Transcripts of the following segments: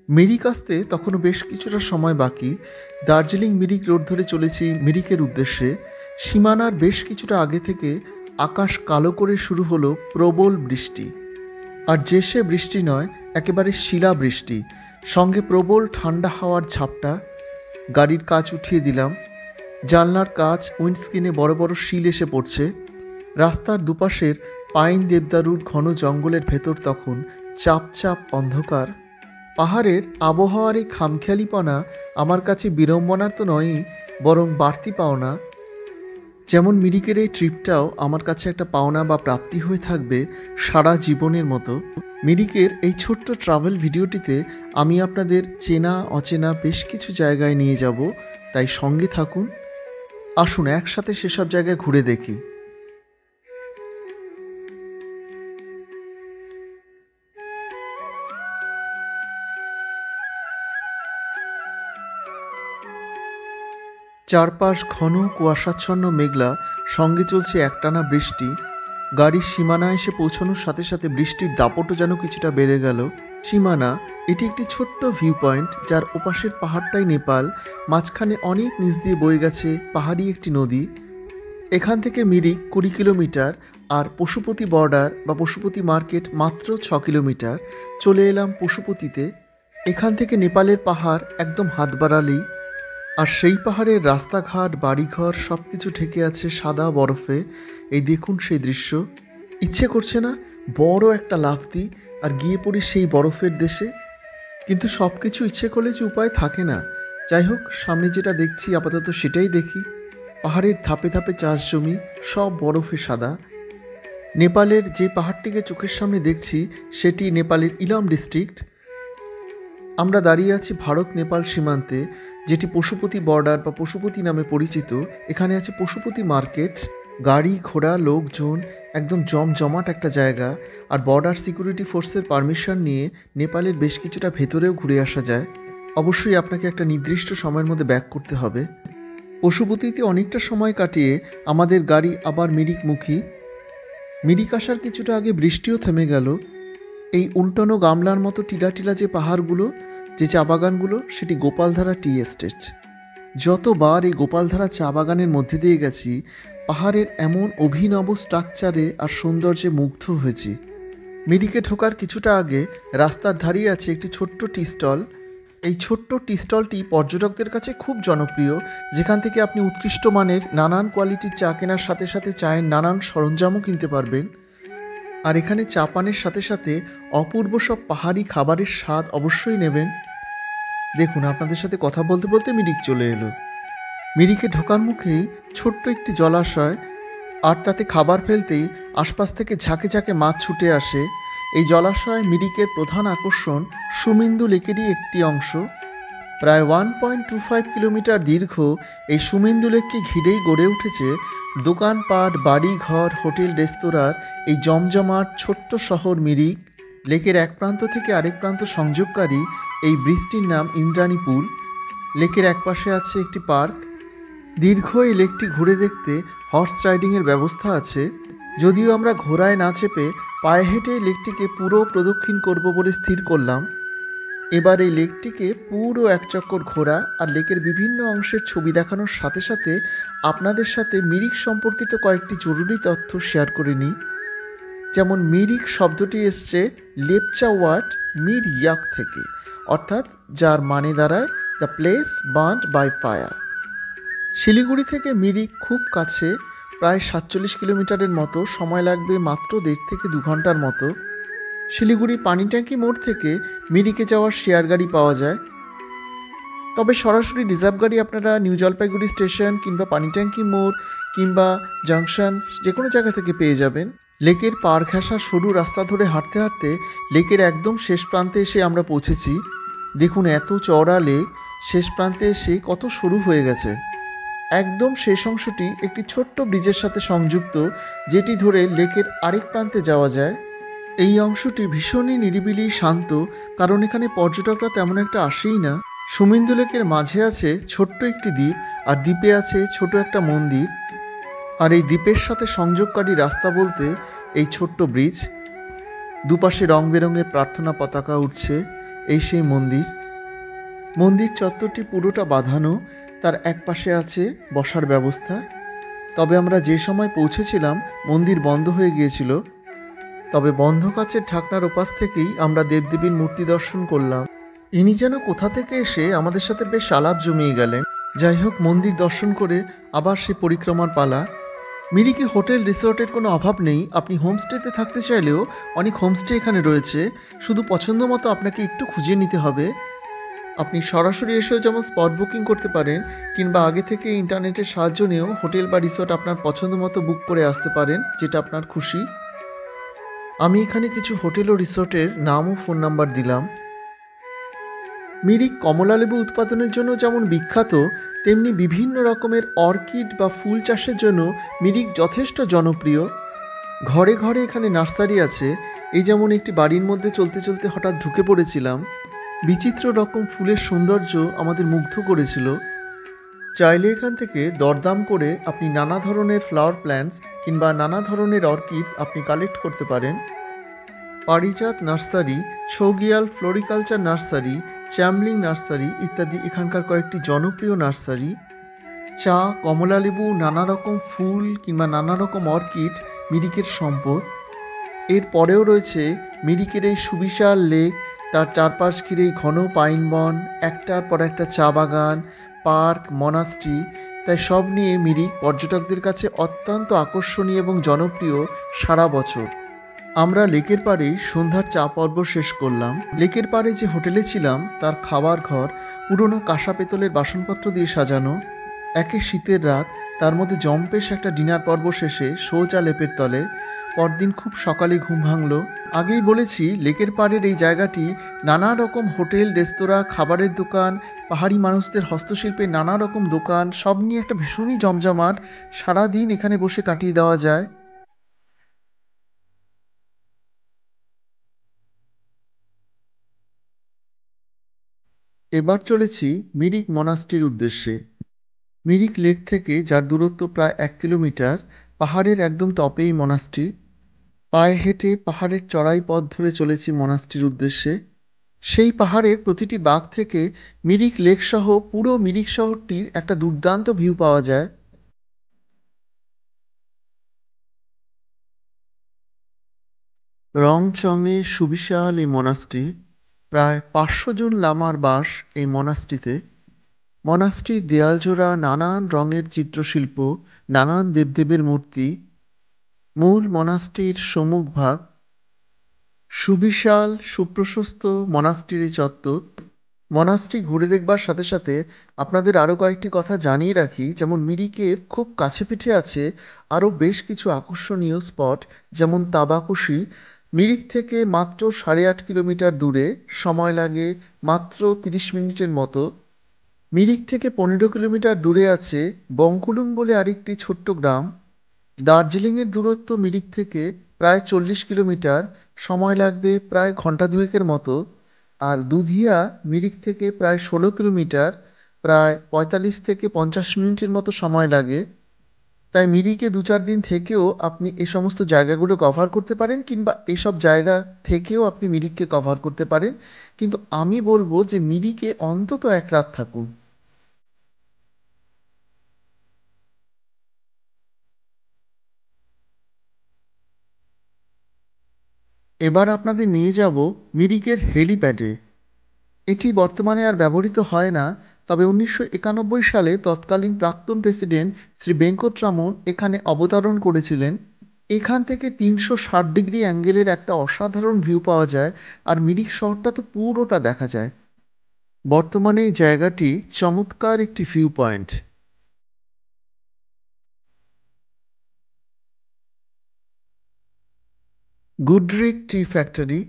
মিরিক আসতে তখনও বেশ কিছুটা সময় বাকি। দার্জিলিং মিরিক রোড ধরে চলেছি মিরিকের উদ্দেশ্যে। সীমানার বেশ কিছুটা আগে থেকে আকাশ কালো করে শুরু হলো প্রবল বৃষ্টি। আর যে সে বৃষ্টি নয়, একেবারে শিলা বৃষ্টি, সঙ্গে প্রবল ঠান্ডা হাওয়ার ঝাপটা। গাড়ির কাঁচ উঠিয়ে দিলাম। জানলার কাঁচ উইন্ডস্ক্রিনে বড় বড় শিল এসে পড়ছে। রাস্তার দুপাশের পাইন দেবদারুর ঘন জঙ্গলের ভেতর তখন চাপ চাপ অন্ধকার। পাহাড়ের আবহাওয়ার এই খামখেয়ালিপনা আমার কাছে বিড়ম্বনার তো নয়ই, বরং বাড়তি পাওনা। যেমন মিরিকের এই ট্রিপটাও আমার কাছে একটা পাওনা বা প্রাপ্তি হয়ে থাকবে সারা জীবনের মতো। মিরিকের এই ছোট্ট ট্রাভেল ভিডিওটিতে আমি আপনাদের চেনা অচেনা বেশ কিছু জায়গায় নিয়ে যাব, তাই সঙ্গে থাকুন। আসুন একসাথে সেসব জায়গায় ঘুরে দেখি। চারপাশ ঘন কুয়াশাচ্ছন্ন মেঘলা, সঙ্গে চলছে একটানা বৃষ্টি। গাড়ির সীমানা এসে পৌঁছানোর সাথে সাথে বৃষ্টির দাপটও যেন কিছুটা বেড়ে গেল। সীমানা এটি একটি ছোট্ট ভিউ পয়েন্ট, যার ওপাশের পাহাড়টাই নেপাল। মাঝখানে অনেক নিচ দিয়ে বয়ে গেছে পাহাড়ি একটি নদী। এখান থেকে মিরিক 20 কিলোমিটার, আর পশুপতি বর্ডার বা পশুপতি মার্কেট মাত্র 6 কিলোমিটার। চলে এলাম পশুপতিতে। এখান থেকে নেপালের পাহাড় একদম হাত বাড়ালেই, আর সেই পাহাড়ের রাস্তাঘাট বাড়িঘর সব কিছু ঢেকে আছে সাদা বরফে। এই দেখুন সেই দৃশ্য। ইচ্ছে করছে না বড় একটা লাফ দিই আর গিয়ে পড়ি সেই বরফের দেশে, কিন্তু সব কিছু ইচ্ছে করলে যে উপায় থাকে না। যাই হোক, সামনে যেটা দেখছি আপাতত সেটাই দেখি। পাহাড়ের ধাপে ধাপে চাষ জমি, সব বরফে সাদা। নেপালের যে পাহাড়টিকে চোখের সামনে দেখছি সেটি নেপালের ইলাম ডিস্ট্রিক্ট। আমরা দাঁড়িয়ে আছি ভারত নেপাল সীমান্তে, যেটি পশুপতি বর্ডার বা পশুপতি নামে পরিচিত। এখানে আছে পশুপতি মার্কেট। গাড়ি ঘোড়া লোকজন, একদম জমজমাট একটা জায়গা। আর বর্ডার সিকিউরিটি ফোর্সের পারমিশন নিয়ে নেপালের বেশ কিছুটা ভেতরেও ঘুরে আসা যায়। অবশ্যই আপনাকে একটা নির্দিষ্ট সময়ের মধ্যে ব্যাক করতে হবে। পশুপতিতে অনেকটা সময় কাটিয়ে আমাদের গাড়ি আবার মিরিকমুখী। মিরিক আসার কিছুটা আগে বৃষ্টিও থেমে গেল। এই উল্টানো গামলার মতো টিলা টিলা যে পাহাড়গুলো, যে চা বাগানগুলো, সেটি গোপালধারা টি এস্টেট। যতবার এই গোপালধারা চা বাগানের মধ্যে দিয়ে গেছি, পাহাড়ের এমন অভিনব স্ট্রাকচারে আর সৌন্দর্যে মুগ্ধ হয়েছি। মিরিকে ঢোকার কিছুটা আগে রাস্তার ধারেই আছে একটি ছোট্ট টি স্টল। এই ছোট্ট টি স্টলটি পর্যটকদের কাছে খুব জনপ্রিয়, যেখান থেকে আপনি উৎকৃষ্ট মানের নানান কোয়ালিটির চা কেনার সাথে সাথে চায়ের নানান সরঞ্জামও কিনতে পারবেন। আর এখানে চা পানের সাথে সাথে অপূর্ব সব পাহাড়ি খাবারের স্বাদ অবশ্যই নেবেন। দেখুন, আপনাদের সাথে কথা বলতে বলতে মিরিক চলে এলো। মিরিকে ঢোকার মুখেই ছোট্ট একটি জলাশয়, আর তাতে খাবার ফেলতেই আশপাশ থেকে ঝাঁকে ঝাঁকে মাছ ছুটে আসে। এই জলাশয় মিরিকের প্রধান আকর্ষণ। সুমিন্দু লেকেরই একটি অংশ। প্রায় 1.25 কিলোমিটার দীর্ঘ এই সুমিন্দু লেককে ঘিরেই গড়ে উঠেছে দোকানপাট, বাড়িঘর, হোটেল, রেস্তোরাঁর এই জমজমাট ছোট্ট শহর মিরিক। লেকের এক প্রান্ত থেকে আরেক প্রান্ত সংযোগকারী এই ব্রিজটির নাম ইন্দ্রাণী পুল। লেকের একপাশে আছে একটি পার্ক। দীর্ঘ এই লেকটি ঘুরে দেখতে হর্স রাইডিংয়ের ব্যবস্থা আছে। যদিও আমরা ঘোড়ায় না চেপে পায়ে হেঁটে লেকটিকে পুরো প্রদক্ষিণ করব বলে স্থির করলাম। এবার এই লেকটিকে পুরো এক চক্কর ঘোরা আর লেকের বিভিন্ন অংশের ছবি দেখানোর সাথে সাথে আপনাদের সাথে মিরিক সম্পর্কিত কয়েকটি জরুরি তথ্য শেয়ার করে নিই। যেমন মিরিক শব্দটি এসছে লেপচা ওয়ার্ড মির ইয়াক থেকে, অর্থাৎ যার মানে দাঁড়ায় the place burned by fire. Siliguri থেকে মিরিক খুব কাছে, প্রায় 47 কিলোমিটারের মতো। সময় লাগবে মাত্র 1.5 থেকে 2 ঘন্টার মতো। শিলিগুড়ি পানিট্যাঙ্কি মোড় থেকে মিরিকে যাওয়ার শেয়ার গাড়ি পাওয়া যায়, তবে সরাসরি রিজার্ভ গাড়ি আপনারা নিউ জলপাইগুড়ি স্টেশন কিংবা পানিট্যাঙ্কি মোড় কিংবা জাংশন যে কোনো জায়গা থেকে পেয়ে যাবেন। লেকের পাড় ঘেঁষা সরু রাস্তা ধরে হাঁটতে হাঁটতে লেকের একদম শেষ প্রান্তে এসে আমরা পৌঁছেছি। দেখুন, এত চওড়া লেক, শেষ প্রান্তে এসে কত সরু হয়ে গেছে। একদম শেষ অংশটি একটি ছোট্ট ব্রিজের সাথে সংযুক্ত, যেটি ধরে লেকের আরেক প্রান্তে যাওয়া যায়। এই অংশটি ভীষণই নিরিবিলি শান্ত, কারণ এখানে পর্যটকরা তেমন একটা আসেই না। সুমিন্দু লেকের মাঝে আছে ছোট্ট একটি দ্বীপ, আর দ্বীপে আছে ছোট একটা মন্দির। আর এই দ্বীপের সাথে সংযোগকারী রাস্তা বলতে এই ছোট্ট ব্রিজ। দুপাশে রং বেরঙের প্রার্থনা পতাকা উঠছে। এই সেই মন্দির। মন্দির চত্বরটি পুরোটা বাঁধানো, তার এক পাশে আছে বসার ব্যবস্থা। তবে আমরা যে সময় পৌঁছেছিলাম মন্দির বন্ধ হয়ে গিয়েছিল। তবে বন্ধ কাচের ঢাকনার ওপাশ থেকেই আমরা দেবদেবীর মূর্তি দর্শন করলাম। ইনি যেন কোথা থেকে এসে আমাদের সাথে বেশ আলাপ জমিয়ে গেলেন। যাই হোক, মন্দির দর্শন করে আবার সে পরিক্রমার পালা। মিরিকে হোটেল রিসোর্টের কোনো অভাব নেই। আপনি হোমস্টেতে থাকতে চাইলেও অনেক হোমস্টে এখানে রয়েছে, শুধু পছন্দ মতো আপনাকে একটু খুঁজে নিতে হবে। আপনি সরাসরি এসেও যেমন স্পট বুকিং করতে পারেন, কিংবা আগে থেকে ইন্টারনেটের সাহায্য নিয়েও হোটেল বা রিসোর্ট আপনার পছন্দ মতো বুক করে আসতে পারেন, যেটা আপনার খুশি। আমি এখানে কিছু হোটেল ও রিসোর্টের নাম ও ফোন নাম্বার দিলাম। মিরিক কমলালেবু উৎপাদনের জন্য যেমন বিখ্যাত, তেমনি বিভিন্ন রকমের অর্কিড বা ফুল চাষের জন্য মিরিক যথেষ্ট জনপ্রিয়। ঘরে ঘরে এখানে নার্সারি আছে। এই যেমন একটি বাড়ির মধ্যে চলতে চলতে হঠাৎ ঢুকে পড়েছিলাম। বিচিত্র রকম ফুলের সৌন্দর্য আমাদের মুগ্ধ করেছিল। চাইলে এখান থেকে দরদাম করে আপনি নানা ধরনের ফ্লাওয়ার প্ল্যান্টস কিংবা নানা ধরনের অর্কিডস আপনি কালেক্ট করতে পারেন। পারিজাত নার্সারি, ছৌগিয়াল ফ্লোরিকালচার নার্সারি, চ্যামলিং নার্সারি ইত্যাদি এখানকার কয়েকটি জনপ্রিয় নার্সারি। চা, কমলালেবু, নানা রকম ফুল কিংবা নানা রকম অর্কিড মিরিকের সম্পদ। এর পরেও রয়েছে মিরিকের এই সুবিশাল লেক, তার চারপাশ ঘিরে ঘন পাইন বন, একটার পর একটা চা বাগান, পার্ক, মনাস্ট্রি। তাই সব নিয়ে মিরিক পর্যটকদের কাছে অত্যন্ত আকর্ষণীয় এবং জনপ্রিয় সারা বছর। আমরা লেকের পাড়ে সন্ধ্যার চা পর্ব শেষ করলাম। লেকের পাড়ে যে হোটেলে ছিলাম তার খাবার ঘর পুরনো কাঁসা পেতলের বাসনপত্র দিয়ে সাজানো। একে শীতের রাত, তার মধ্যে জম্পেশ একটা ডিনার পর্ব শেষে সোজা লেপের তলে। পরদিন খুব সকালে ঘুম ভাঙল। আগেই বলেছি, লেকের পাড়ের এই জায়গাটি নানা রকম হোটেল, রেস্তোরাঁ, খাবারের দোকান, পাহাড়ি মানুষদের হস্তশিল্পের নানা রকম দোকান, সব নিয়ে একটা ভীষণই জমজমাট। সারাদিন এখানে বসে কাটিয়ে দেওয়া যায়। এবার চলেছি মিরিক মনাস্ট্রির উদ্দেশ্যে। মিরিক লেক থেকে, যার দূরত্ব প্রায় 1 কিলোমিটার, পাহাড়ের একদম টপেই মনাস্ট্রি। পায়ে হেঁটে পাহাড়ের চড়াই পথ ধরে চলেছি মনাস্ট্রির উদ্দেশ্যে। সেই পাহাড়ের প্রতিটি বাঁক থেকে মিরিক লেক সহ পুরো মিরিক শহরটির একটা দুর্দান্ত ভিউ পাওয়া যায়। রংচঙে সুবিশাল এই মনাস্ট্রি। প্রায় 500 জন লামার বাস এই মনাস্ট্রিতে। মনাস্ট্রির দেয়ালজোড়া নানান রঙের চিত্রশিল্প, নানান দেবদেবের মূর্তি। মূল মনাস্ট্রির সম্মুখভাগ সুবিশাল সুপ্রশস্ত মনাস্ট্রি চত্বর। মনাস্ট্রি ঘুরে দেখবার সাথে সাথে আপনাদের আরও কয়েকটি কথা জানিয়ে রাখি। যেমন মিরিকের খুব কাছে পিঠে আছে আরও বেশ কিছু আকর্ষণীয় স্পট, যেমন তাবাকুশি। মিরিক থেকে মাত্র 8.5 কিলোমিটার দূরে, সময় লাগে মাত্র 30 মিনিটের মতো। মিরিক থেকে 15 কিলোমিটার দূরে আছে বঙ্কুলুং বলে আরেকটি ছোট্ট গ্রাম। দার্জিলিংয়ের দূরত্ব মিরিক থেকে প্রায় 40 কিলোমিটার, সময় লাগবে প্রায় ঘন্টা দুয়েকের মতো। আর দুধিয়া মিরিক থেকে প্রায় 16 কিলোমিটার, প্রায় 45 থেকে 50 মিনিটের মতো সময় লাগে। তাই মিরিকে 2-4 দিন থেকেও আপনি এই সমস্ত জায়গাগুলো কভার করতে পারেন, কিংবা এইসব জায়গা থেকেও আপনি মিরিককে কভার করতে পারেন। কিন্তু আমি বলবো যে মিরিকে অন্তত 1 রাত থাকুন। এবার আপনাদের নিয়ে যাব মিরিকের হেলিপ্যাডে। এটি বর্তমানে আর ব্যবহৃত হয় না, তবে 1991 সালে তৎকালীন প্রাক্তন প্রেসিডেন্ট শ্রী ভেঙ্কটরামন এখানে অবতরণ করেছিলেন। এখান থেকে 360 ডিগ্রি অ্যাঙ্গেলের একটা অসাধারণ ভিউ পাওয়া যায়, আর মিরিক শহরটা তো পুরোটা দেখা যায়। বর্তমানে এই জায়গাটি চমৎকার একটি view point. Goodricke tea factory.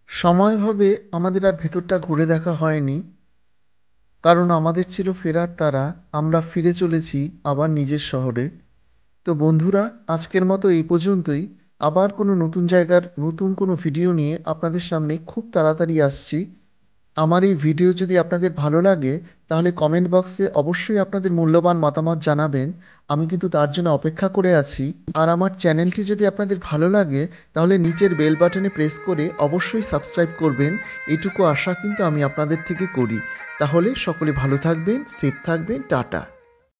সময়ভাবে আমাদের আর ভেতরটা ঘুরে দেখা হয়নি, কারণ আমাদের ছিল ফেরার তাড়া। আমরা ফিরে চলেছি আবার নিজের শহরে। তো বন্ধুরা, আজকের মতো এই পর্যন্তই। আবার কোনো নতুন জায়গার নতুন কোনো ভিডিও নিয়ে আপনাদের সামনে খুব তাড়াতাড়ি আসছি। আমার এই ভিডিও যদি আপনাদের ভালো লাগে, তাহলে কমেন্ট বক্সে অবশ্যই আপনাদের মূল্যবান মতামত জানাবেন। আমি কিন্তু তার জন্য অপেক্ষা করে আছি। আর আমার চ্যানেলটি যদি আপনাদের ভালো লাগে তাহলে নিচের বেল বাটনে প্রেস করে অবশ্যই সাবস্ক্রাইব করবেন। এটুকু আশা কিন্তু আমি আপনাদের থেকে করি। তাহলে সকলে ভালো থাকবেন, সেফ থাকবেন, টাটা।